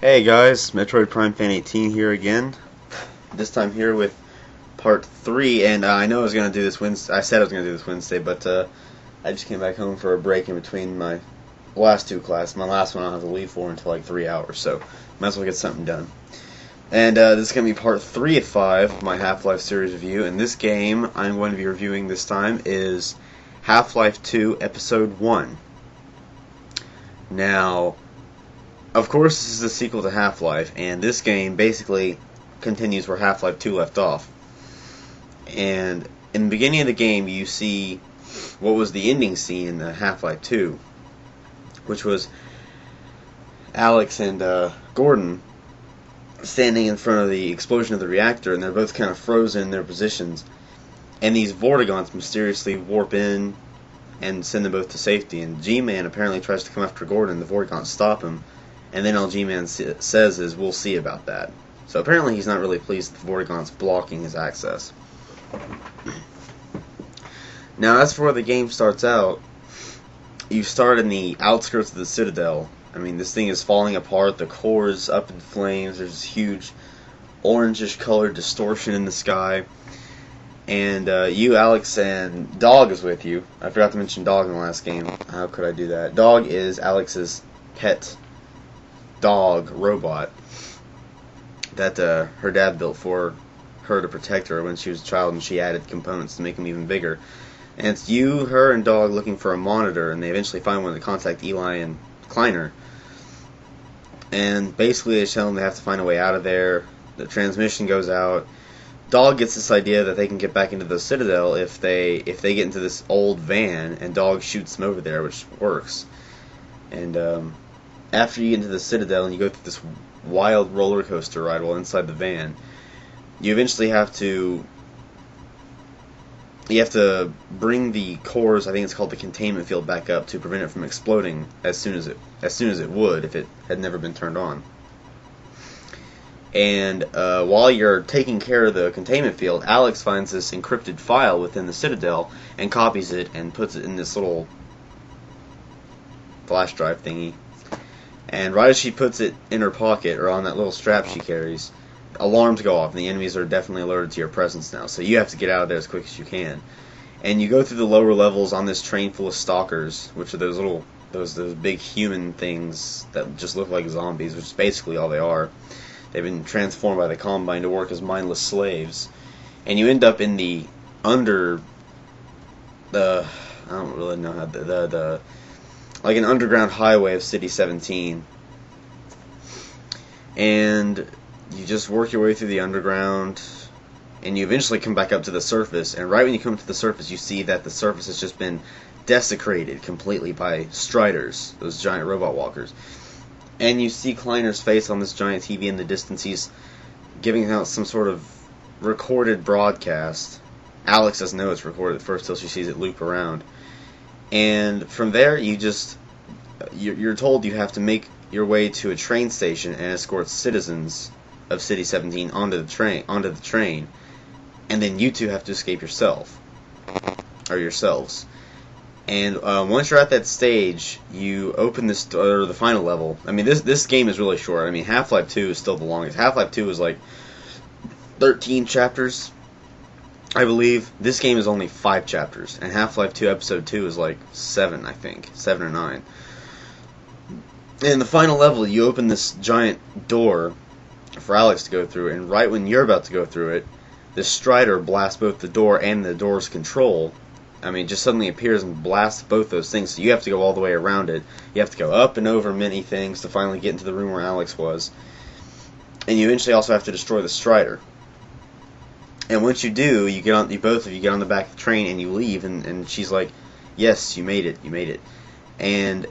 Hey guys, Metroid Prime Fan 18 here again. This time here with part 3, and I know I was going to do this Wednesday. I said I was going to do this Wednesday, but I just came back home for a break in between my last two classes. My last one I don't have to leave for until like 3 hours, so might as well get something done. And this is going to be part 3 of 5 of my Half-Life series review, and this game I'm going to be reviewing this time is Half-Life 2 Episode 1. Now, of course, this is a sequel to Half-Life, and this game basically continues where Half-Life 2 left off. And in the beginning of the game, you see what was the ending scene in the Half-Life 2, which was Alex and Gordon standing in front of the explosion of the reactor, and they're both kind of frozen in their positions. And these Vortigaunts mysteriously warp in and send them both to safety. And G-Man apparently tries to come after Gordon, the Vortigaunts stop him. And then all G-Man says is, we'll see about that. So apparently he's not really pleased with the Vortigaunts blocking his access. Now, as for where the game starts out, you start in the outskirts of the Citadel. I mean, this thing is falling apart, the core is up in flames, there's this huge orangish colored distortion in the sky. And you, Alex, and Dog is with you. I forgot to mention Dog in the last game. How could I do that? Dog is Alex's pet dog robot that her dad built for her to protect her when she was a child, and she added components to make him even bigger. And it's you, her, and Dog looking for a monitor, and they eventually find one to contact Eli and Kleiner. And basically they tell them they have to find a way out of there. The transmission goes out. Dog gets this idea that they can get back into the Citadel if they get into this old van, and Dog shoots them over there, which works. And after you get into the Citadel and you go through this wild roller coaster ride while inside the van, you eventually have to bring the cores, I think it's called the containment field, back up to prevent it from exploding as soon as it would if it had never been turned on. And while you're taking care of the containment field, Alex finds this encrypted file within the Citadel and copies it and puts it in this little flash drive thingy. And right as she puts it in her pocket, or on that little strap she carries, alarms go off, and the enemies are definitely alerted to your presence now. So you have to get out of there as quick as you can. And you go through the lower levels on this train full of stalkers, which are those big human things that just look like zombies, which is basically all they are. They've been transformed by the Combine to work as mindless slaves. And you end up in the I don't really know how like an underground highway of City 17. And you just work your way through the underground, and you eventually come back up to the surface. And right when you come to the surface, you see that the surface has just been desecrated completely by Striders, those giant robot walkers. And you see Kleiner's face on this giant TV in the distance. He's giving out some sort of recorded broadcast. Alex doesn't know it's recorded at first till she sees it loop around. And from there, you're told you have to make your way to a train station and escort citizens of City 17 onto the train, and then you two have to escape yourselves. And once you're at that stage, you open this door, the final level. I mean, this game is really short. I mean, Half-Life 2 is still the longest. Half-Life 2 is like 13 chapters, I believe. This game is only 5 chapters, and Half-Life 2 Episode 2 is like 7, I think. 7 or 9. In the final level, you open this giant door for Alex to go through, and right when you're about to go through it, this Strider blasts both the door and the door's control. I mean, just suddenly appears and blasts both those things, so you have to go all the way around it. You have to go up and over many things to finally get into the room where Alex was. And you eventually also have to destroy the Strider. And once you do, both of you get on the back of the train and you leave, and she's like, yes, you made it. And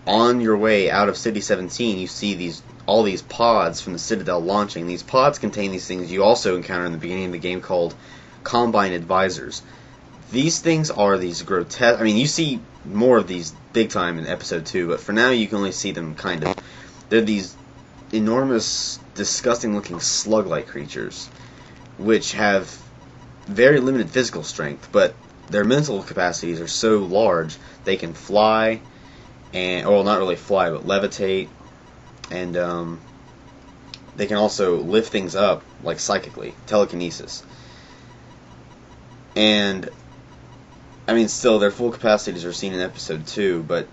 on your way out of City 17, you see all these pods from the Citadel launching. These pods contain these things you also encounter in the beginning of the game called Combine Advisors. These things are these grotesque... I mean, you see more of these big time in Episode 2, but for now you can only see them kind of. They're these enormous, disgusting-looking slug-like creatures, which have very limited physical strength, but their mental capacities are so large they can fly, and, well, not really fly, but levitate, and they can also lift things up, like psychically, telekinesis. And, I mean, still, their full capacities are seen in episode 2, but,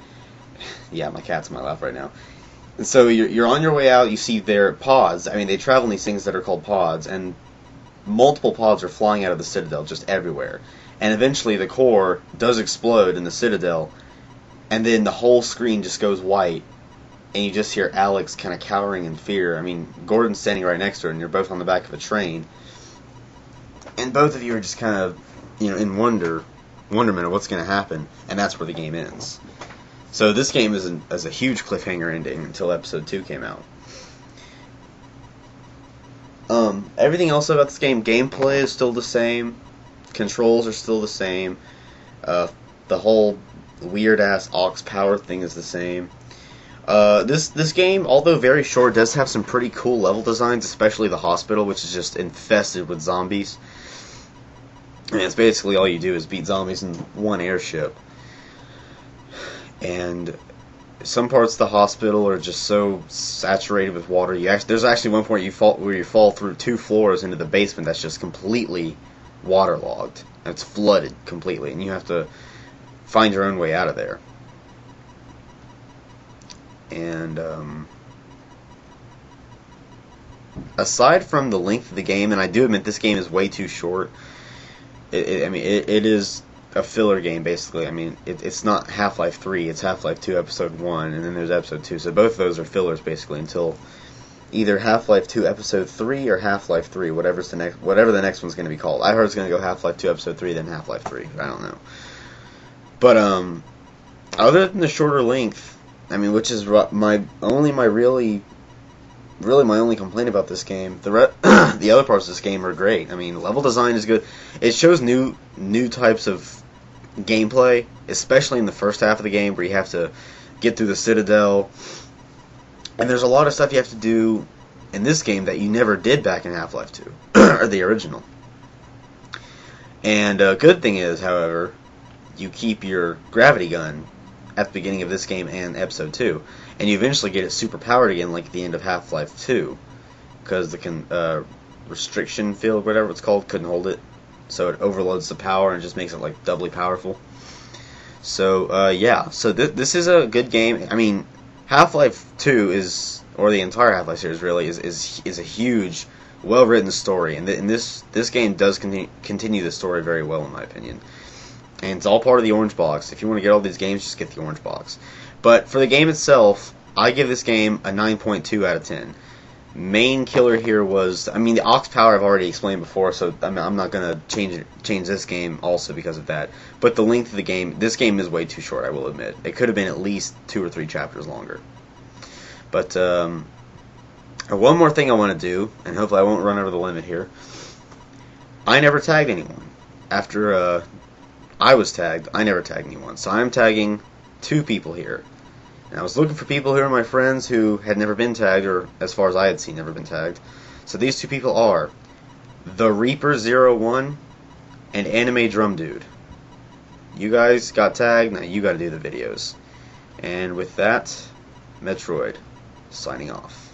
yeah, my cat's in my lap right now. And so you're on your way out, you see their pods. I mean, they travel in these things that are called pods, and multiple pods are flying out of the Citadel just everywhere. And eventually the core does explode in the Citadel, and then the whole screen just goes white, and you just hear Alex kind of cowering in fear. I mean, Gordon's standing right next to her, and you're both on the back of a train. And both of you are just kind of, in wonderment of what's going to happen, and that's where the game ends. So this game is a huge cliffhanger ending until episode 2 came out. Everything else about this gameplay is still the same. Controls are still the same. The whole weird-ass aux power thing is the same. This game, although very short, does have some pretty cool level designs, especially the hospital, which is just infested with zombies. And it's basically all you do is beat zombies in one airship. And some parts of the hospital are just so saturated with water. There's actually one point where you fall through 2 floors into the basement that's just completely waterlogged. It's flooded completely, and you have to find your own way out of there. And aside from the length of the game, and I do admit this game is way too short. It is a filler game, basically. I mean, it's not Half-Life 3, it's Half-Life 2 Episode 1, and then there's Episode 2. So both of those are fillers, basically, until either Half-Life 2 Episode 3 or Half-Life 3, whatever the next one's going to be called. I heard it's going to go Half-Life 2 Episode 3, then Half-Life 3. I don't know. But, other than the shorter length, I mean, which is my only complaint about this game. The other parts of this game are great. I mean, level design is good. It shows new types of gameplay, especially in the first half of the game where you have to get through the Citadel. And there's a lot of stuff you have to do in this game that you never did back in Half-Life 2, or the original. And a good thing is, however, you keep your gravity gun at the beginning of this game and Episode 2. And you eventually get it super powered again, like at the end of Half-Life 2. Because the restriction field, whatever it's called, couldn't hold it. So it overloads the power and just makes it like doubly powerful. So, yeah. So this is a good game. I mean, Half-Life 2 is, or the entire Half-Life series really, is a huge, well-written story. And this game does continue the story very well, in my opinion. And it's all part of the orange box. If you want to get all these games, just get the orange box. But for the game itself, I give this game a 9.2 out of 10. Main killer here was, I mean, the aux power I've already explained before, so I'm not going to change this game also because of that. But the length of the game, this game is way too short, I will admit. It could have been at least 2 or 3 chapters longer. But one more thing I want to do, and hopefully I won't run over the limit here. I never tagged anyone. After I was tagged, I never tagged anyone. So I'm tagging 2 people here. And I was looking for people who are my friends who had never been tagged, or as far as I had seen, never been tagged. So these 2 people are The Reaper01 and Anime Drum Dude. You guys got tagged, now you got to do the videos. And with that, Metroid, signing off.